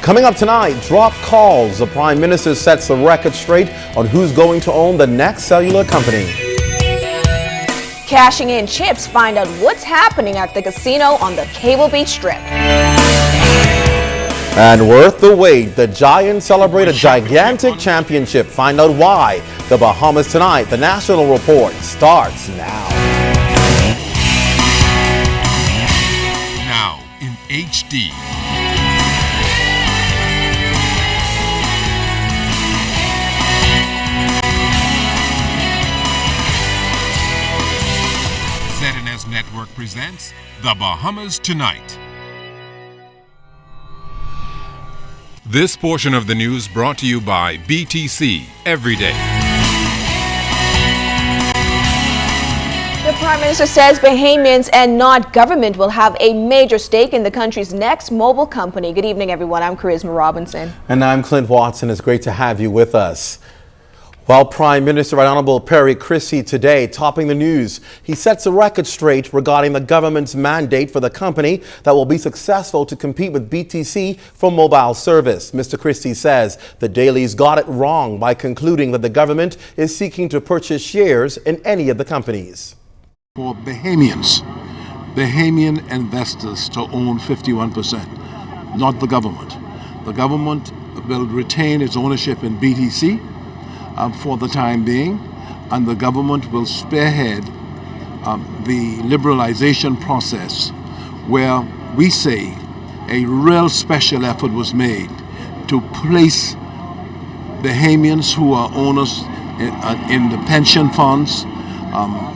Coming up tonight, drop calls. The Prime Minister sets the record straight on who's going to own the next cellular company. Cashing in chips, find out what's happening at the casino on the Cable Beach Strip. And worth the wait, the Giants celebrate a gigantic championship. Find out why. The Bahamas tonight. The National Report starts now. Now in HD. ZNS Network presents The Bahamas Tonight. This portion of the news brought to you by BTC Every Day. The Prime Minister says Bahamians and not government will have a major stake in the country's next mobile company. Good evening, everyone. I'm Charisma Robinson. And I'm Clint Watson. It's great to have you with us. Well, Prime Minister Right Honorable Perry Christie today topping the news. He sets a record straight regarding the government's mandate for the company that will be successful to compete with BTC for mobile service. Mr. Christie says the dailies got it wrong by concluding that the government is seeking to purchase shares in any of the companies. For Bahamian investors to own 51%, not the government. The government will retain its ownership in BTC for the time being, and the government will spearhead the liberalization process, where we say a real special effort was made to place Bahamians who are owners in the pension funds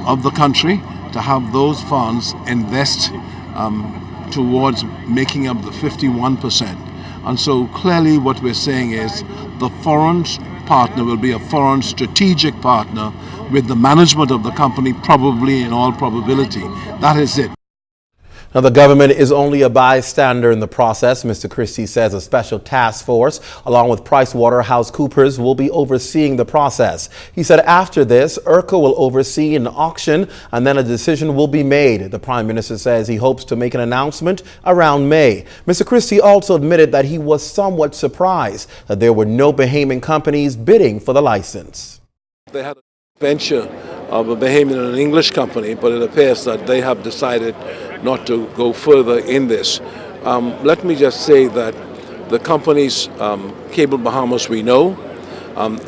of the country, to have those funds invest towards making up the 51%. And so clearly what we're saying is the foreign partner will be a foreign strategic partner with the management of the company, probably in all probability. That is it. Now, the government is only a bystander in the process. Mr. Christie says a special task force, along with PricewaterhouseCoopers, will be overseeing the process. He said after this, IRCA will oversee an auction and then a decision will be made. The Prime Minister says he hopes to make an announcement around May. Mr. Christie also admitted that he was somewhat surprised that there were no Bahamian companies bidding for the license. They had a venture of a Bahamian and an English company, but it appears that they have decided not to go further in this. Let me just say that the companies, Cable Bahamas, we know,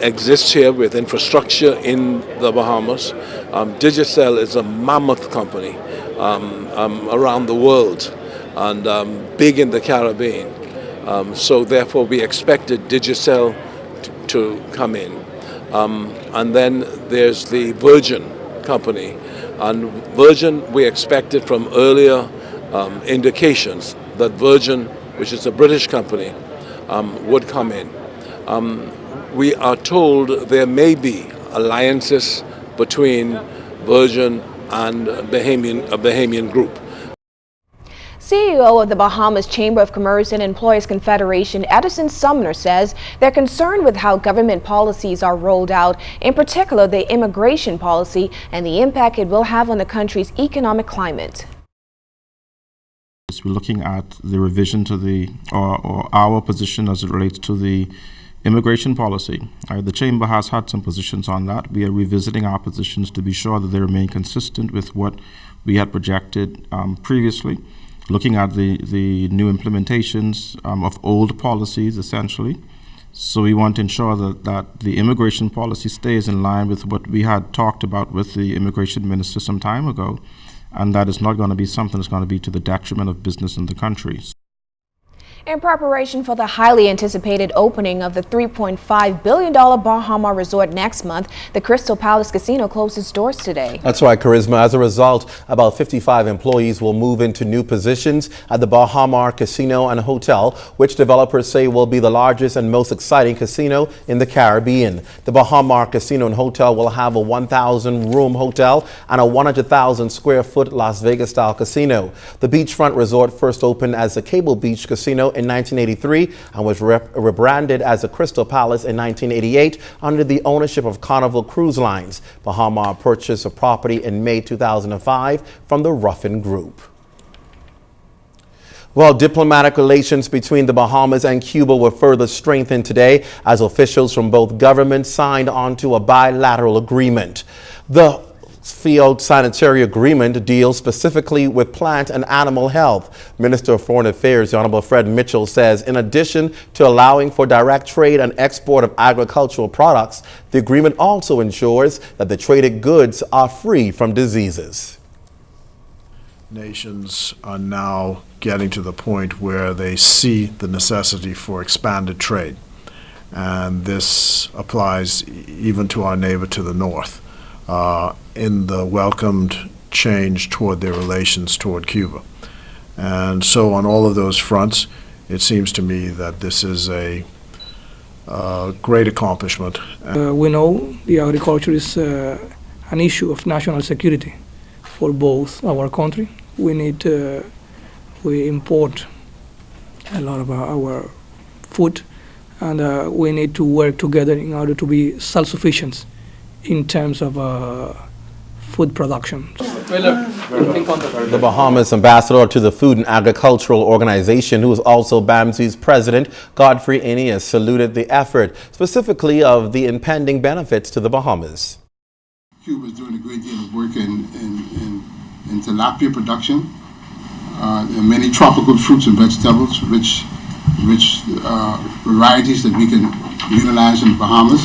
exists here with infrastructure in the Bahamas. Digicel is a mammoth company around the world and big in the Caribbean. So therefore we expected Digicel to come in. And then there's the Virgin company. And Virgin, we expected from earlier indications that Virgin, which is a British company, would come in. We are told there may be alliances between Virgin and a Bahamian group. CEO of the Bahamas Chamber of Commerce and Employers Confederation, Edison Sumner, says they're concerned with how government policies are rolled out, in particular the immigration policy and the impact it will have on the country's economic climate. We're looking at the revision to the or our position as it relates to the immigration policy. The Chamber has had some positions on that. We are revisiting our positions to be sure that they remain consistent with what we had projected previously. Looking at the new implementations of old policies, essentially. So we want to ensure that the immigration policy stays in line with what we had talked about with the immigration minister some time ago, and that is not going to be something that's going to be to the detriment of business in the country. In preparation for the highly anticipated opening of the $3.5 billion Bahama resort next month, the Crystal Palace Casino closes doors today. That's right, Charisma. As a result, about 55 employees will move into new positions at the Bahama Casino and Hotel, which developers say will be the largest and most exciting casino in the Caribbean. The Bahama Casino and Hotel will have a 1,000-room hotel and a 100,000 square foot Las Vegas-style casino. The beachfront resort first opened as the Cable Beach Casino in 1983 and was rebranded as the Crystal Palace in 1988 under the ownership of Carnival Cruise Lines. Bahama purchased a property in May 2005 from the Ruffin Group. Well, diplomatic relations between the Bahamas and Cuba were further strengthened today as officials from both governments signed onto a bilateral agreement. The field sanitary agreement deals specifically with plant and animal health. Minister of Foreign Affairs, the Honorable Fred Mitchell, says in addition to allowing for direct trade and export of agricultural products, the agreement also ensures that the traded goods are free from diseases. Nations are now getting to the point where they see the necessity for expanded trade. And this applies even to our neighbor to the north in the welcomed change toward their relations toward Cuba. And so on all of those fronts, it seems to me that this is a great accomplishment. We know the agriculture is an issue of national security for both our country. We import a lot of our food, and we need to work together in order to be self-sufficient in terms of food production. The Bahamas ambassador to the Food and Agricultural Organization, who is also BAMSI's president, Godfrey Aeneas, saluted the effort, specifically of the impending benefits to the Bahamas. Cuba is doing a great deal of work in tilapia production. There are many tropical fruits and vegetables, rich varieties that we can utilize in the Bahamas.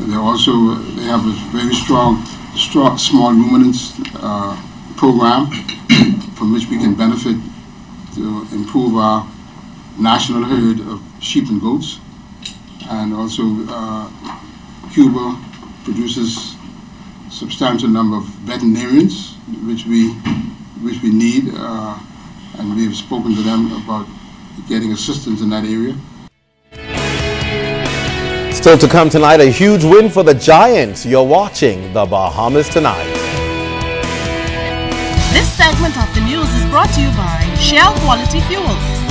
They have a very strong small ruminants program from which we can benefit to improve our national herd of sheep and goats. And also Cuba produces a substantial number of veterinarians, which we need, and we have spoken to them about getting assistance in that area. Still to come tonight, a huge win for the Giants. You're watching the Bahamas Tonight. This segment of the news is brought to you by Shell Quality Fuels.